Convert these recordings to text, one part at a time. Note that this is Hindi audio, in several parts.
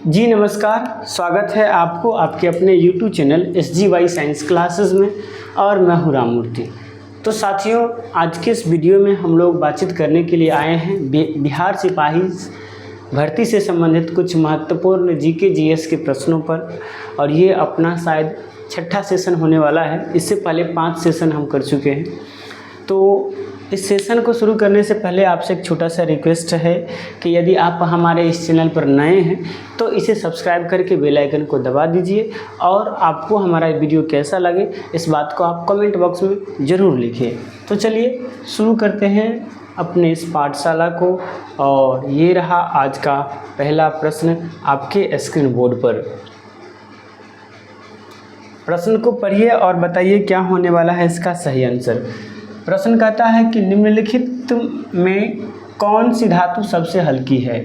जी नमस्कार, स्वागत है आपको आपके अपने YouTube channel SGY science classes में और मैं हूँ राममूर्ति। तो साथियों, आज के इस वीडियो में हम लोग बातचीत करने के लिए आए हैं बिहार सिपाही भर्ती से संबंधित कुछ महत्वपूर्ण GK GS के प्रश्नों पर। और ये अपना शायद छठा सेशन होने वाला है। इससे पहले 5 सेशन हम कर चुके हैं। तो इस सेशन को शुरू करने से पहले आपसे एक छोटा सा रिक्वेस्ट है कि यदि आप हमारे इस चैनल पर नए हैं तो इसे सब्सक्राइब करके बेल आइकन को दबा दीजिए। और आपको हमारा वीडियो कैसा लगे इस बात को आप कमेंट बॉक्स में ज़रूर लिखिए। तो चलिए शुरू करते हैं अपने इस पाठशाला को। और ये रहा आज का पहला प्रश्न आपके स्क्रीन बोर्ड पर। प्रश्न को पढ़िए और बताइए क्या होने वाला है इसका सही आंसर। प्रश्न कहता है कि निम्नलिखित में कौन सी धातु सबसे हल्की है?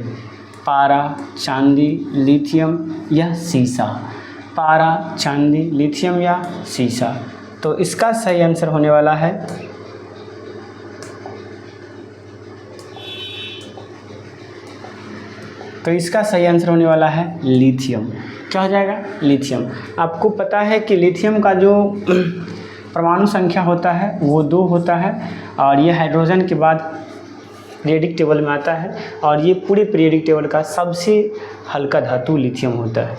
पारा, चांदी, लिथियम या सीसा? पारा, चांदी, लिथियम या सीसा? तो इसका सही आंसर होने वाला है लिथियम। क्या हो जाएगा? लिथियम। आपको पता है कि लिथियम का जो परमाणु संख्या होता है वो 2 होता है और ये हाइड्रोजन के बाद पीरियडिक टेबल में आता है। और ये पूरे पीरियडिक टेबल का सबसे हल्का धातु लिथियम होता है।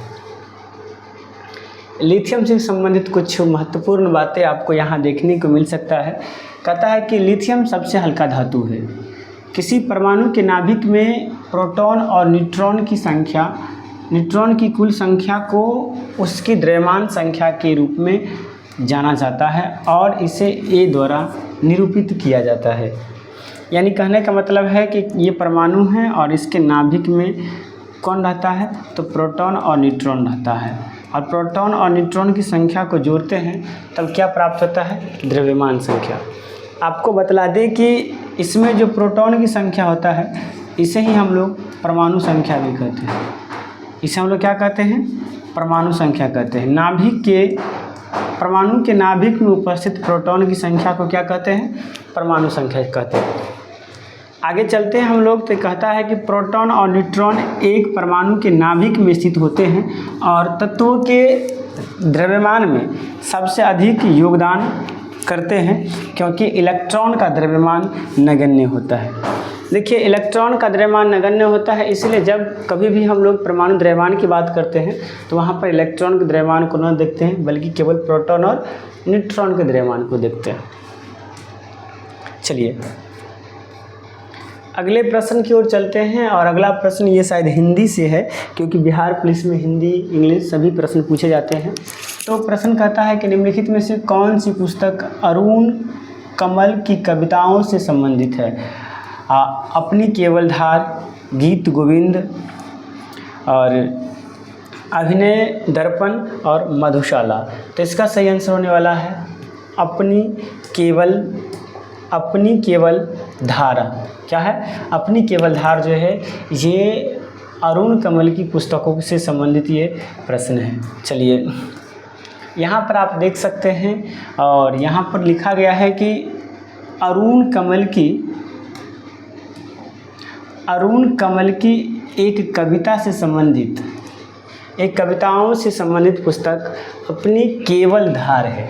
लिथियम से संबंधित कुछ महत्वपूर्ण बातें आपको यहाँ देखने को मिल सकता है। कहता है कि लिथियम सबसे हल्का धातु है। किसी परमाणु के नाभिक में प्रोटॉन और न्यूट्रॉन की कुल संख्या को उसकी द्रव्यमान संख्या के रूप में जाना जाता है और इसे A द्वारा निरूपित किया जाता है। यानी कहने का मतलब है कि ये परमाणु है और इसके नाभिक में कौन रहता है? तो प्रोटॉन और न्यूट्रॉन रहता है। और प्रोटॉन और न्यूट्रॉन की संख्या को जोड़ते हैं तब क्या प्राप्त होता है? द्रव्यमान संख्या। आपको बतला दें कि इसमें जो प्रोटॉन की संख्या होता है इसे ही हम लोग परमाणु संख्या भी कहते हैं। इसे हम लोग क्या कहते हैं? परमाणु संख्या कहते हैं। परमाणु के नाभिक में उपस्थित प्रोटॉन की संख्या को क्या कहते हैं? परमाणु संख्या कहते हैं। आगे चलते हैं हम लोग। तो कहता है कि प्रोटॉन और न्यूट्रॉन एक परमाणु के नाभिक में स्थित होते हैं और तत्वों के द्रव्यमान में सबसे अधिक योगदान करते हैं क्योंकि इलेक्ट्रॉन का द्रव्यमान नगण्य होता है। देखिए, इलेक्ट्रॉन का द्रव्यमान नगण्य होता है, इसलिए जब कभी भी हम लोग परमाणु द्रव्यमान की बात करते हैं तो वहाँ पर इलेक्ट्रॉन के द्रव्यमान को न देखते हैं बल्कि केवल प्रोटॉन और न्यूट्रॉन के द्रव्यमान को देखते हैं। चलिए अगले प्रश्न की ओर चलते हैं। और अगला प्रश्न ये शायद हिंदी से है क्योंकि बिहार पुलिस में हिंदी, इंग्लिश सभी प्रश्न पूछे जाते हैं। तो प्रश्न कहता है कि निम्नलिखित में से कौन सी पुस्तक अरुण कमल की कविताओं से संबंधित है? अपनी केवलधार, गीत गोविंद और अभिनय दर्पण और मधुशाला। तो इसका सही आंसर होने वाला है अपनी केवल धारा। क्या है? अपनी केवल धार जो है ये अरुण कमल की पुस्तकों से संबंधित ये प्रश्न है। चलिए यहाँ पर आप देख सकते हैं और यहाँ पर लिखा गया है कि अरुण कमल की एक कविताओं से संबंधित पुस्तक अपनी केवल धार है।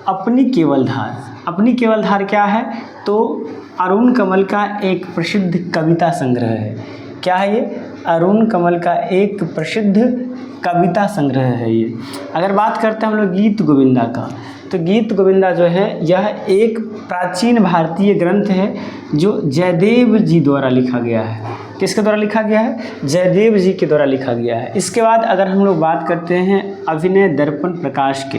अपनी केवल धार क्या है? तो अरुण कमल का एक प्रसिद्ध कविता संग्रह है। क्या है ये? अरुण कमल का एक प्रसिद्ध कविता संग्रह है ये। अगर बात करते हैं हम लोग गीत गोविंदा का, तो गीत गोविंदा जो है यह एक प्राचीन भारतीय ग्रंथ है जो जयदेव जी द्वारा लिखा गया है। किसके द्वारा लिखा गया है? जयदेव जी के द्वारा लिखा गया है। इसके बाद अगर हम लोग बात करते हैं अभिनय दर्पण प्रकाश के,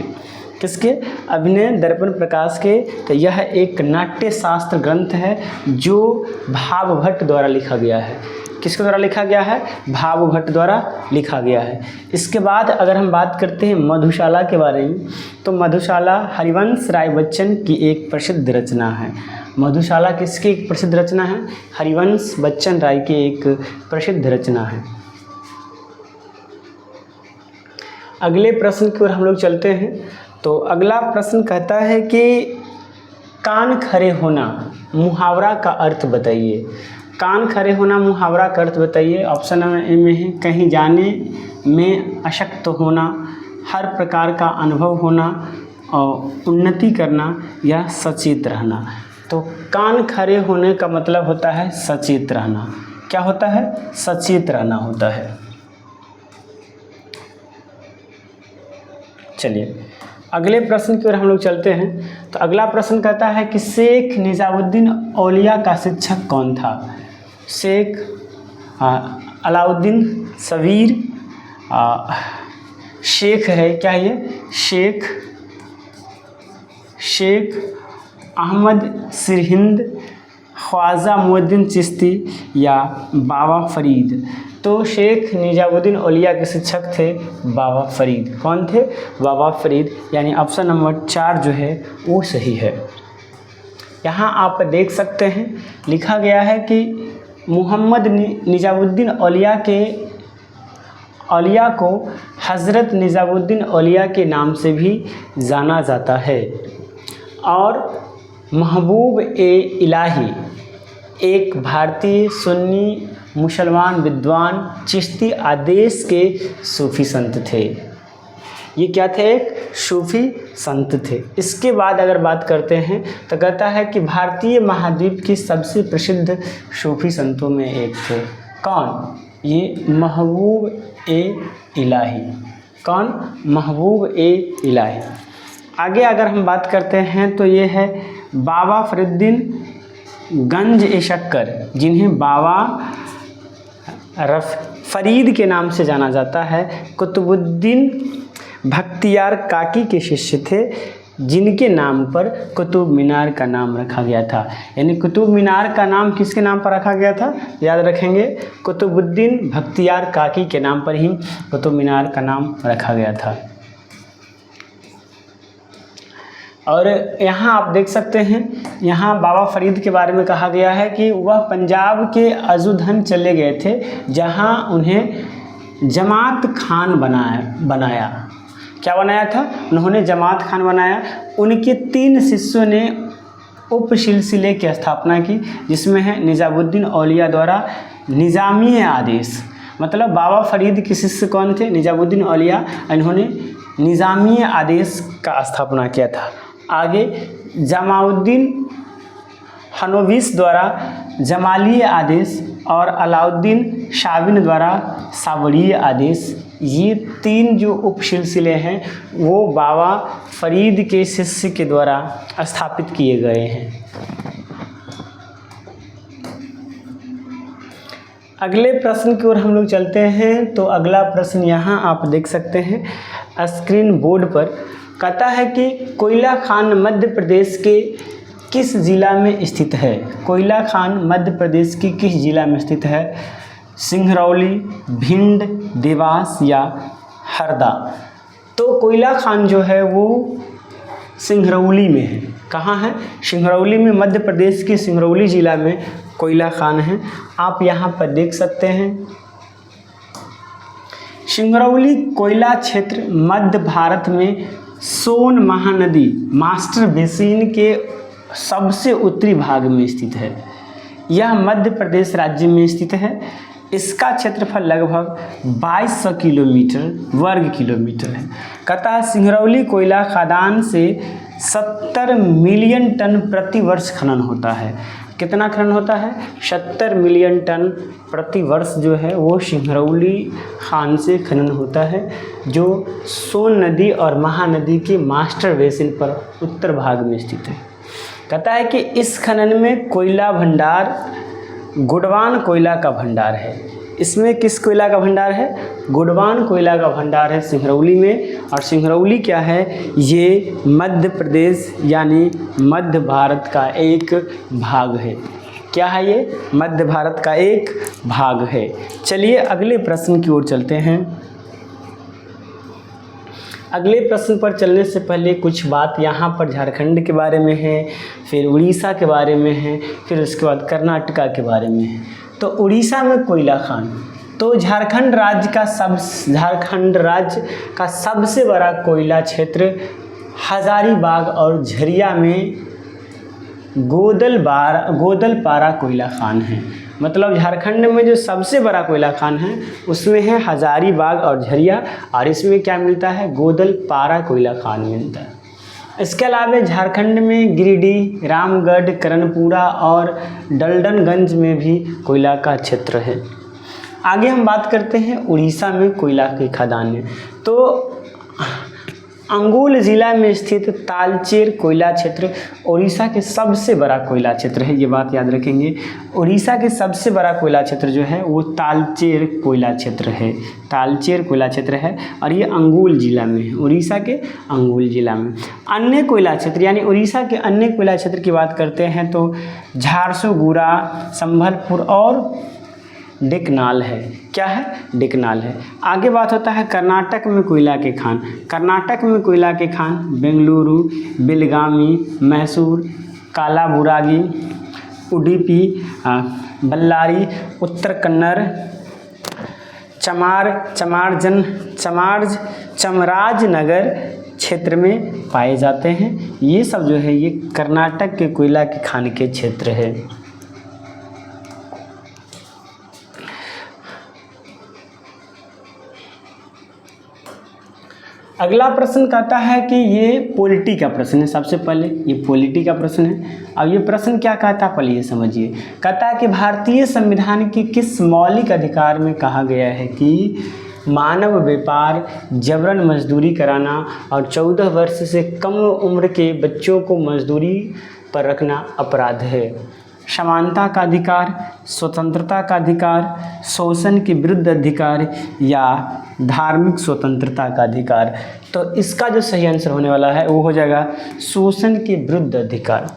किसके? अभिनय दर्पण प्रकाश के, तो यह एक नाट्य शास्त्र ग्रंथ है जो भावभट्ट द्वारा लिखा गया है। किसके द्वारा लिखा गया है? भावभट्ट द्वारा लिखा गया है। इसके बाद अगर हम बात करते हैं मधुशाला के बारे में, तो मधुशाला हरिवंश राय बच्चन की एक प्रसिद्ध रचना है। मधुशाला किसकी एक प्रसिद्ध रचना है? हरिवंश बच्चन राय की एक प्रसिद्ध रचना है। अगले प्रश्न की ओर हम लोग चलते हैं। तो अगला प्रश्न कहता है कि कान खरे होना मुहावरा का अर्थ बताइए। कान खड़े होना मुहावरा का अर्थ बताइए। ऑप्शन नंबर ए में है कहीं जाने में अशक्त होना, हर प्रकार का अनुभव होना और उन्नति करना या सचेत रहना। तो कान खड़े होने का मतलब होता है सचेत रहना। क्या होता है? सचेत रहना होता है। चलिए अगले प्रश्न की ओर हम लोग चलते हैं। तो अगला प्रश्न कहता है कि शेख निजामुद्दीन औलिया का शिक्षक कौन था? शेख अलाउद्दीन सबीर, शेख है क्या ये? शेख अहमद सिरहिंद, ख्वाजा मुअद्दिन चिश्ती या बाबा फरीद। तो शेख निजामुद्दीन औलिया के शिक्षक थे बाबा फरीद। कौन थे? बाबा फरीद। यानी ऑप्शन नंबर 4 जो है वो सही है। यहाँ आप देख सकते हैं लिखा गया है कि मोहम्मद निजामुद्दीन औलिया को हज़रत निजामुद्दीन औलिया के नाम से भी जाना जाता है और महबूब ए इलाही एक भारतीय सुन्नी मुसलमान विद्वान चिश्ती आदेश के सूफ़ी संत थे। ये क्या थे? एक सूफ़ी संत थे। इसके बाद अगर बात करते हैं तो कहता है कि भारतीय महाद्वीप के सबसे प्रसिद्ध सूफ़ी संतों में एक थे। कौन? ये महबूब ए इलाही। कौन? महबूब ए इलाही। आगे अगर हम बात करते हैं तो ये है बाबा फरीदुद्दीन गंज ए शक्कर, जिन्हें बाबा फरीद के नाम से जाना जाता है। कुतुबुद्दीन बख्तियार काकी के शिष्य थे, जिनके नाम पर कुतुब मीनार का नाम रखा गया था। यानी कुतुब मीनार का नाम किसके नाम पर रखा गया था? याद रखेंगे, कुतुबुद्दीन बख्तियार काकी के नाम पर ही कुतुब मीनार का नाम रखा गया था। और यहाँ आप देख सकते हैं, यहाँ बाबा फरीद के बारे में कहा गया है कि वह पंजाब के अजूधन चले गए थे, जहाँ उन्हें जमात खान बनाया। क्या बनाया था? उन्होंने जमात खान बनाया। उनके 3 शिष्यों ने उप सिलसिले की स्थापना की, जिसमें है निजामुद्दीन औलिया द्वारा निज़ामी आदेश। मतलब बाबा फरीद के शिष्य कौन थे? निजामुद्दीन औलिया। इन्होंने निज़ामी आदेश का स्थापना किया था। आगे जमाउद्दीन हनोविस द्वारा जमाली आदेश और अलाउद्दीन शाबिन द्वारा सावरी आदेश। ये 3 जो उप सिलसिले हैं वो बाबा फरीद के शिष्य के द्वारा स्थापित किए गए हैं। अगले प्रश्न की ओर हम लोग चलते हैं। तो अगला प्रश्न यहाँ आप देख सकते हैं स्क्रीन बोर्ड पर। कहता है कि कोयला खान मध्य प्रदेश के किस ज़िला में स्थित है? कोयला खान मध्य प्रदेश की किस ज़िला में स्थित है? सिंगरौली, भिंड, देवास या हरदा। तो कोयला खान जो है वो सिंगरौली में है। कहाँ है? सिंगरौली में, मध्य प्रदेश के सिंगरौली ज़िला में कोयला खान है। आप यहाँ पर देख सकते हैं सिंगरौली कोयला क्षेत्र मध्य भारत में सोन महानदी मास्टर बेसिन के सबसे उत्तरी भाग में स्थित है। यह मध्य प्रदेश राज्य में स्थित है। इसका क्षेत्रफल लगभग 2200 किलोमीटर वर्ग किलोमीटर है। कहता है सिंगरौली कोयला खदान से 70 मिलियन टन प्रति वर्ष खनन होता है। कितना खनन होता है? 70 मिलियन टन प्रति वर्ष जो है वो सिंगरौली खान से खनन होता है, जो सोन नदी और महानदी के मास्टर बेसिन पर उत्तर भाग में स्थित है। कहता है कि इस खनन में कोयला भंडार गुडवान कोयला का भंडार है। इसमें किस कोयला का भंडार है? गुडवान कोयला का भंडार है सिंगरौली में। और सिंगरौली क्या है? ये मध्य प्रदेश यानी मध्य भारत का एक भाग है। क्या है ये? मध्य भारत का एक भाग है। चलिए अगले प्रश्न की ओर चलते हैं। अगले प्रश्न पर चलने से पहले कुछ बात यहाँ पर झारखंड के बारे में है, फिर उड़ीसा के बारे में है, फिर उसके बाद कर्नाटका के बारे में है। तो उड़ीसा में कोयला खान, तो झारखंड राज्य का सबसे बड़ा कोयला क्षेत्र हजारीबाग और झरिया में गोदलपारा कोयला खान है। मतलब झारखंड में जो सबसे बड़ा कोयला खान है उसमें है हजारीबाग और झरिया, और इसमें क्या मिलता है, गोदलपारा कोयला खान मिलता है। इसके अलावा झारखंड में गिरिडीह, रामगढ़, करणपुरा और डल्टनगंज में भी कोयला का क्षेत्र है। आगे हम बात करते हैं उड़ीसा में कोयला की खदान है। तो अंगुल ज़िला में स्थित तालचेर कोयला क्षेत्र उड़ीसा के सबसे बड़ा कोयला क्षेत्र है, ये बात याद रखेंगे। उड़ीसा के सबसे बड़ा कोयला क्षेत्र जो है वो तालचेर कोयला क्षेत्र है, तालचेर कोयला क्षेत्र है, और ये अंगुल ज़िला में है, उड़ीसा के अंगुल ज़िला में। अन्य कोयला क्षेत्र यानी उड़ीसा के अन्य कोयला क्षेत्र की बात करते हैं तो झारसुगुड़ा, संबलपुर और डेकनाल है। क्या है, डेकनाल है। आगे बात होता है कर्नाटक में कोयला के खान। कर्नाटक में कोयला के खान बेंगलुरु, बेलगामी, मैसूर, कालाबुरागी, उडुपी, बल्लारी, उत्तर कन्नड़, चामराजनगर क्षेत्र में पाए जाते हैं। ये सब जो है ये कर्नाटक के कोयला के खान के क्षेत्र है। अगला प्रश्न कहता है कि ये पॉलिटी का प्रश्न है। सबसे पहले ये पॉलिटी का प्रश्न है। अब ये प्रश्न क्या कहता है पहले ये समझिए। कहता है कि भारतीय संविधान के किस मौलिक अधिकार में कहा गया है कि मानव व्यापार, जबरन मजदूरी कराना और 14 वर्ष से कम उम्र के बच्चों को मजदूरी पर रखना अपराध है। समानता का अधिकार, स्वतंत्रता का अधिकार, शोषण के विरुद्ध अधिकार या धार्मिक स्वतंत्रता का अधिकार। तो इसका जो सही आंसर होने वाला है वो हो जाएगा शोषण के विरुद्ध अधिकार।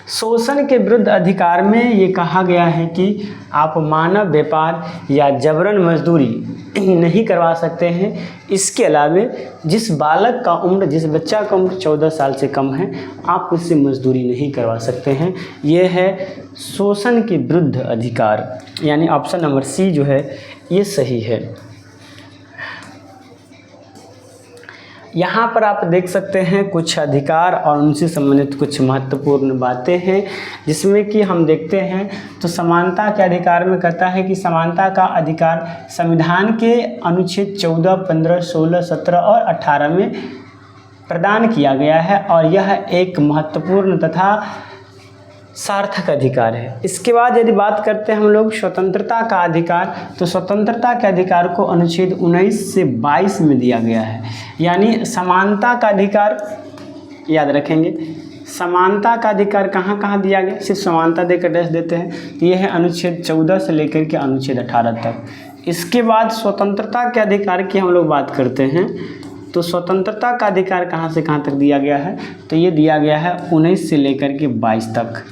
शोषण के विरुद्ध अधिकार में ये कहा गया है कि आप मानव व्यापार या जबरन मजदूरी नहीं करवा सकते हैं। इसके अलावे जिस बालक का उम्र, जिस बच्चा का उम्र 14 साल से कम है, आप उससे मजदूरी नहीं करवा सकते हैं। ये है शोषण के विरुद्ध अधिकार, यानी ऑप्शन नंबर सी जो है ये सही है। यहाँ पर आप देख सकते हैं कुछ अधिकार और उनसे संबंधित कुछ महत्वपूर्ण बातें हैं, जिसमें कि हम देखते हैं तो समानता के अधिकार में कहता है कि समानता का अधिकार संविधान के अनुच्छेद 14, 15, 16, 17 और 18 में प्रदान किया गया है और यह एक महत्वपूर्ण तथा सार्थक अधिकार है। इसके बाद यदि बात करते हैं हम लोग स्वतंत्रता का अधिकार, तो स्वतंत्रता के अधिकार को अनुच्छेद 19 से 22 में दिया गया है। यानी समानता का अधिकार याद रखेंगे, समानता का अधिकार कहाँ कहाँ दिया गया, सिर्फ समानता देकर डैश देते हैं। तो ये है अनुच्छेद 14 से लेकर के अनुच्छेद 18 तक। इसके बाद स्वतंत्रता के अधिकार की हम लोग बात करते हैं, तो स्वतंत्रता का अधिकार कहाँ से कहाँ तक दिया गया है, तो ये दिया गया है 19 से लेकर के 22 तक।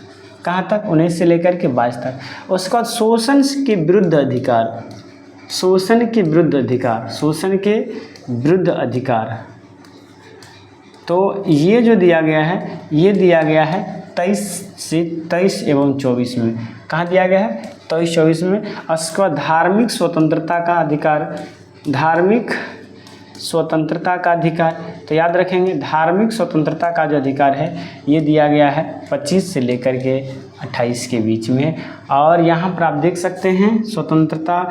कहाँ तक, 19 से लेकर के 22 तक। उसके बाद शोषण के विरुद्ध अधिकार, शोषण के विरुद्ध अधिकार, शोषण के विरुद्ध अधिकार, तो ये जो दिया गया है ये दिया गया है 23 एवं 24 में। कहाँ दिया गया है, 23-24 में। उसके बाद धार्मिक स्वतंत्रता का अधिकार, धार्मिक स्वतंत्रता का अधिकार, तो याद रखेंगे धार्मिक स्वतंत्रता का जो अधिकार है ये दिया गया है 25 से लेकर के 28 के बीच में। और यहाँ पर आप देख सकते हैं स्वतंत्रता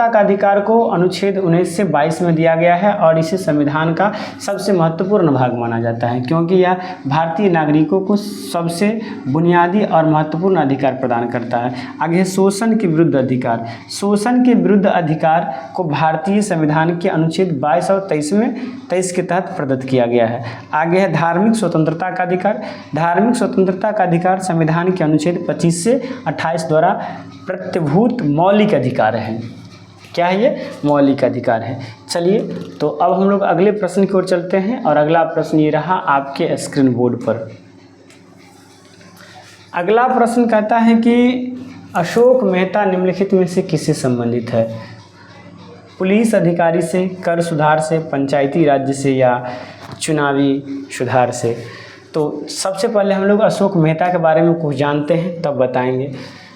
का अधिकार को अनुच्छेद 19 से 22 में दिया गया है और इसे संविधान का सबसे महत्वपूर्ण भाग माना जाता है, क्योंकि यह भारतीय नागरिकों को सबसे बुनियादी और महत्वपूर्ण अधिकार प्रदान करता है। आगे है शोषण के विरुद्ध अधिकार। शोषण के विरुद्ध अधिकार को भारतीय संविधान के अनुच्छेद 22 और 23 के तहत प्रदत्त किया गया है। आगे है धार्मिक स्वतंत्रता का अधिकार। धार्मिक स्वतंत्रता का अधिकार संविधान के अनुच्छेद 25 से 28 द्वारा प्रतिभूत मौलिक अधिकार है। क्या है ये, मौलिक अधिकार है। चलिए तो अब हम लोग अगले प्रश्न की ओर चलते हैं और अगला प्रश्न ये रहा आपके स्क्रीन बोर्ड पर। अगला प्रश्न कहता है कि अशोक मेहता निम्नलिखित में से किससे संबंधित है। पुलिस अधिकारी से, कर सुधार से, पंचायती राज्य से या चुनावी सुधार से। तो सबसे पहले हम लोग अशोक मेहता के बारे में कुछ जानते हैं तब बताएंगे।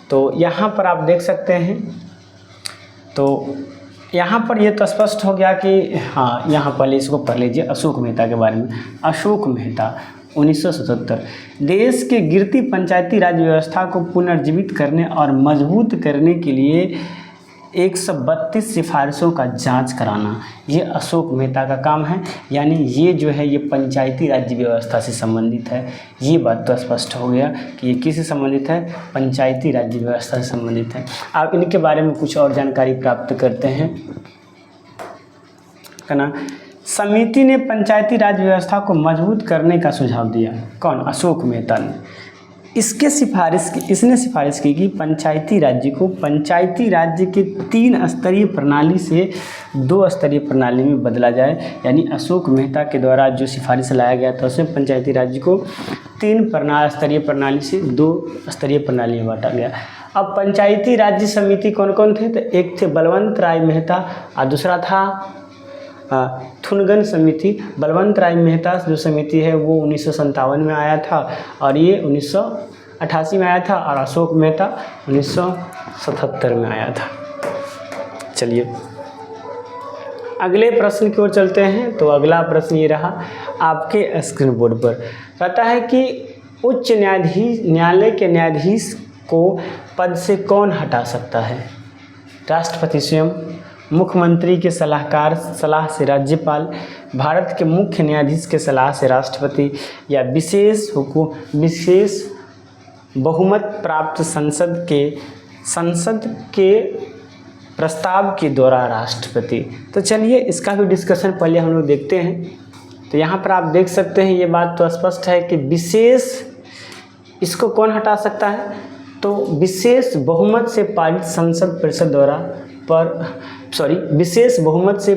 तो यहाँ पर आप देख सकते हैं, तो यहाँ पर ये तो स्पष्ट हो गया कि हाँ, यहाँ पहले इसको पढ़ लीजिए अशोक मेहता के बारे में। अशोक मेहता, 1977। देश के गिरती पंचायती राज व्यवस्था को पुनर्जीवित करने और मजबूत करने के लिए 132 सिफारिशों का जांच कराना, ये अशोक मेहता का काम है। यानी ये जो है ये पंचायती राज्य व्यवस्था से संबंधित है। ये बात तो स्पष्ट हो गया कि ये किससे संबंधित है, पंचायती राज्य व्यवस्था से संबंधित है। आप इनके बारे में कुछ और जानकारी प्राप्त करते हैं है ना। समिति ने पंचायती राज व्यवस्था को मजबूत करने का सुझाव दिया, कौन, अशोक मेहता ने। इसने सिफारिश की कि पंचायती राज्य को पंचायती राज्य के 3 स्तरीय प्रणाली से 2 स्तरीय प्रणाली में बदला जाए। यानी अशोक मेहता के द्वारा जो सिफारिश लाया गया था उसमें पंचायती राज्य को 3 स्तरीय प्रणाली से 2 स्तरीय प्रणाली में बांटा गया। अब पंचायती राज्य समिति कौन कौन थे, तो एक थे बलवंत राय मेहता और दूसरा था थुनगन समिति। बलवंत राय मेहता जो समिति है वो 1957 में आया था और ये 1988 में आया था, और अशोक मेहता 1977 में आया था। चलिए अगले प्रश्न की ओर चलते हैं। तो अगला प्रश्न ये रहा आपके स्क्रीन बोर्ड पर, कहता है कि उच्च न्यायालय के न्यायाधीश को पद से कौन हटा सकता है, राष्ट्रपति स्वयं, मुख्यमंत्री के सलाह से राज्यपाल, भारत के मुख्य न्यायाधीश के सलाह से राष्ट्रपति, या विशेष बहुमत प्राप्त संसद के प्रस्ताव के द्वारा राष्ट्रपति। तो चलिए इसका भी डिस्कशन पहले हम लोग देखते हैं। तो यहाँ पर आप देख सकते हैं ये बात तो स्पष्ट है कि विशेष इसको कौन हटा सकता है, तो विशेष बहुमत से पारित संसद परिषद द्वारा विशेष बहुमत से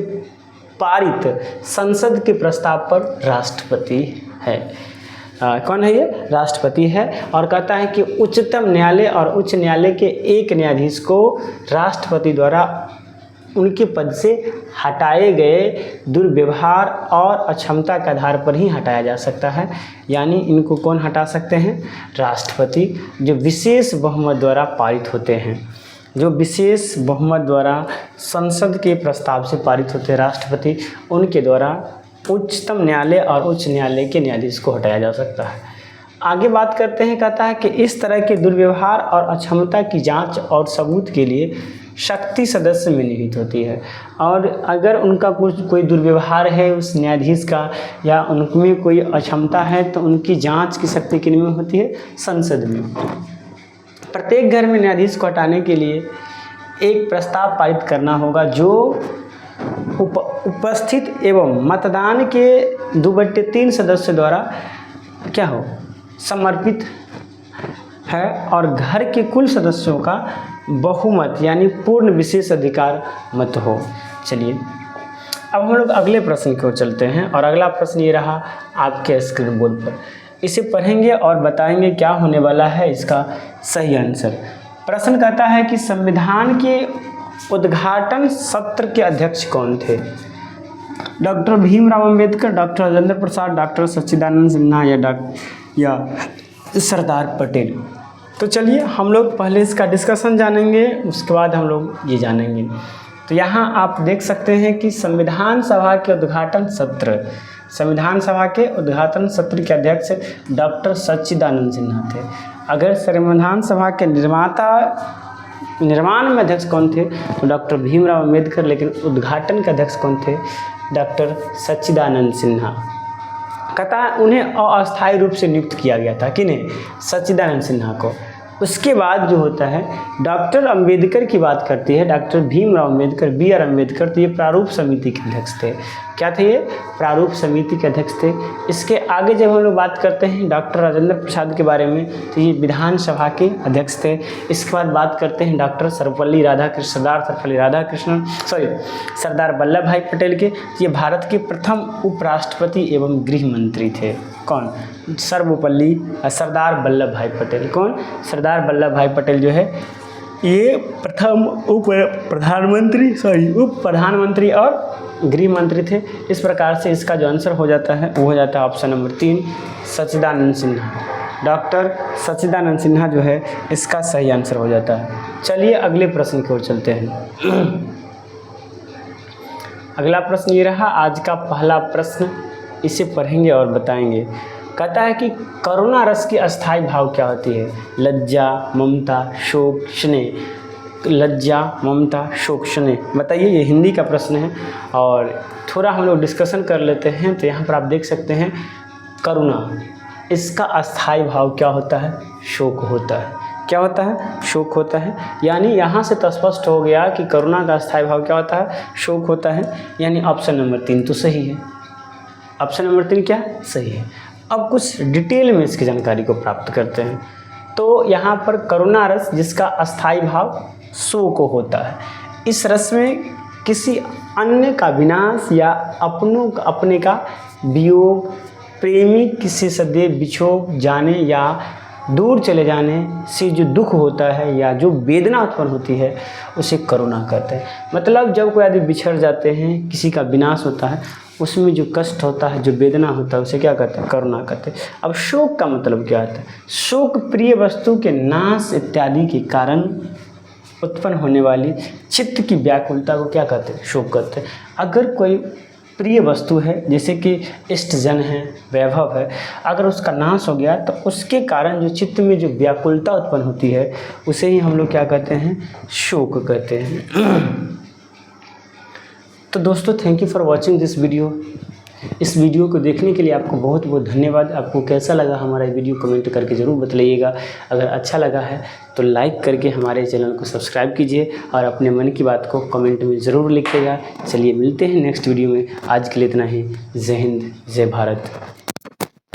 पारित संसद के प्रस्ताव पर राष्ट्रपति है। कौन है ये, राष्ट्रपति है। और कहता है कि उच्चतम न्यायालय और उच्च न्यायालय के एक न्यायाधीश को राष्ट्रपति द्वारा उनके पद से हटाए गए दुर्व्यवहार और अक्षमता के आधार पर ही हटाया जा सकता है। यानी इनको कौन हटा सकते हैं, राष्ट्रपति, जो विशेष बहुमत द्वारा पारित होते हैं, जो विशेष बहुमत द्वारा संसद के प्रस्ताव से पारित होते हैं राष्ट्रपति, उनके द्वारा उच्चतम न्यायालय और उच्च न्यायालय के न्यायाधीश को हटाया जा सकता है। आगे बात करते हैं, कहता है कि इस तरह के दुर्व्यवहार और अक्षमता की जांच और सबूत के लिए शक्ति सदस्य में निहित होती है। और अगर उनका कोई दुर्व्यवहार है उस न्यायाधीश का या उनमें कोई अक्षमता है तो उनकी जांच की शक्ति किन में होती है, संसद में। प्रत्येक घर में न्यायाधीश को हटाने के लिए एक प्रस्ताव पारित करना होगा जो उपस्थित एवं मतदान के 2/3 सदस्य द्वारा क्या हो, समर्पित है, और घर के कुल सदस्यों का बहुमत यानी पूर्ण विशेष अधिकार मत हो। चलिए अब हम लोग अगले प्रश्न की ओर चलते हैं, और अगला प्रश्न ये रहा आपके स्क्रीन बोर्ड पर। इसे पढ़ेंगे और बताएंगे क्या होने वाला है इसका सही आंसर। प्रश्न कहता है कि संविधान के उद्घाटन सत्र के अध्यक्ष कौन थे, doctor Bhimrao Ambedkar, doctor Rajendra Prasad, doctor सच्चिदानंद सिन्हा या सरदार पटेल। तो चलिए हम लोग पहले इसका डिस्कशन जानेंगे, उसके बाद हम लोग ये जानेंगे। तो यहाँ आप देख सकते हैं कि संविधान सभा के उद्घाटन सत्र के अध्यक्ष डॉक्टर सच्चिदानंद सिन्हा थे। अगर संविधान सभा के निर्माण में अध्यक्ष कौन थे, तो डॉक्टर भीमराव अंबेडकर, लेकिन उद्घाटन के अध्यक्ष कौन थे, डॉक्टर सच्चिदानंद सिन्हा। कहता है उन्हें अस्थायी रूप से नियुक्त किया गया था, किन्हें, सच्चिदानंद सिन्हा को। उसके बाद जो होता है डॉक्टर अंबेडकर की बात करती है, डॉक्टर भीमराव अंबेडकर, BR अम्बेडकर, तो ये प्रारूप समिति के अध्यक्ष थे। क्या थे ये, प्रारूप समिति के अध्यक्ष थे। इसके आगे जब हम लोग बात करते हैं डॉक्टर राजेंद्र प्रसाद के बारे में, तो ये विधानसभा के अध्यक्ष थे। इसके बाद बात करते हैं डॉक्टर सरदार वल्लभ भाई पटेल के, तो ये भारत के प्रथम उपराष्ट्रपति एवं गृह मंत्री थे। कौन, सरदार वल्लभ भाई पटेल। कौन, सरदार वल्लभ भाई पटेल जो है ये प्रथम उप प्रधानमंत्री और गृह मंत्री थे। इस प्रकार से इसका जो आंसर हो जाता है वो हो जाता है ऑप्शन नंबर 3, सच्चिदानंद सिन्हा। डॉक्टर सच्चिदानंद सिन्हा जो है इसका सही आंसर हो जाता है। चलिए अगले प्रश्न की ओर चलते हैं। अगला प्रश्न ये रहा आज का पहला प्रश्न, इसे पढ़ेंगे और बताएंगे। कहता है कि करुणा रस की अस्थाई भाव क्या होती है? लज्जा, ममता, शोक, स्नेह। लज्जा, ममता, शोक, स्नेह। बताइए, ये हिंदी का प्रश्न है और थोड़ा हम लोग डिस्कशन कर लेते हैं। तो यहाँ पर आप देख सकते हैं करुणा, इसका अस्थाई भाव क्या होता है? शोक होता है। क्या होता है? शोक होता है। यानी यहाँ से तो स्पष्ट हो गया कि करुणा का अस्थाई भाव क्या होता है? शोक होता है। यानी ऑप्शन नंबर 3 तो सही है। ऑप्शन नंबर 3 क्या सही है? अब कुछ डिटेल में इसकी जानकारी को प्राप्त करते हैं। तो यहाँ पर करुणा रस जिसका अस्थाई भाव शोक होता है, इस रस में किसी अन्य का विनाश या अपने का वियोग, प्रेमी किसी सदैव बिछो जाने या दूर चले जाने से जो दुख होता है या जो वेदना उत्पन्न होती है उसे करुणा कहते हैं। मतलब जब कोई आदमी बिछड़ जाते हैं, किसी का विनाश होता है, उसमें जो कष्ट होता है, जो वेदना होता है, उसे क्या कहते हैं? करुणा कहते हैं। अब शोक का मतलब क्या होता है? शोक प्रिय वस्तु के नाश इत्यादि के कारण उत्पन्न होने वाली चित्त की व्याकुलता को क्या कहते हैं? शोक कहते हैं। अगर कोई प्रिय वस्तु है, जैसे कि इष्टजन है, वैभव है, अगर उसका नाश हो गया तो उसके कारण जो चित्त में जो व्याकुलता उत्पन्न होती है उसे ही हम लोग क्या कहते हैं? शोक कहते हैं। तो दोस्तों, thank you for watching this video. इस वीडियो को देखने के लिए आपको बहुत बहुत धन्यवाद। आपको कैसा लगा हमारा वीडियो कमेंट करके ज़रूर बताइएगा। अगर अच्छा लगा है तो लाइक करके हमारे चैनल को सब्सक्राइब कीजिए और अपने मन की बात को कमेंट में ज़रूर लिखिएगा। चलिए मिलते हैं नेक्स्ट वीडियो में। आज के लिए इतना ही। जय हिंद, जय भारत।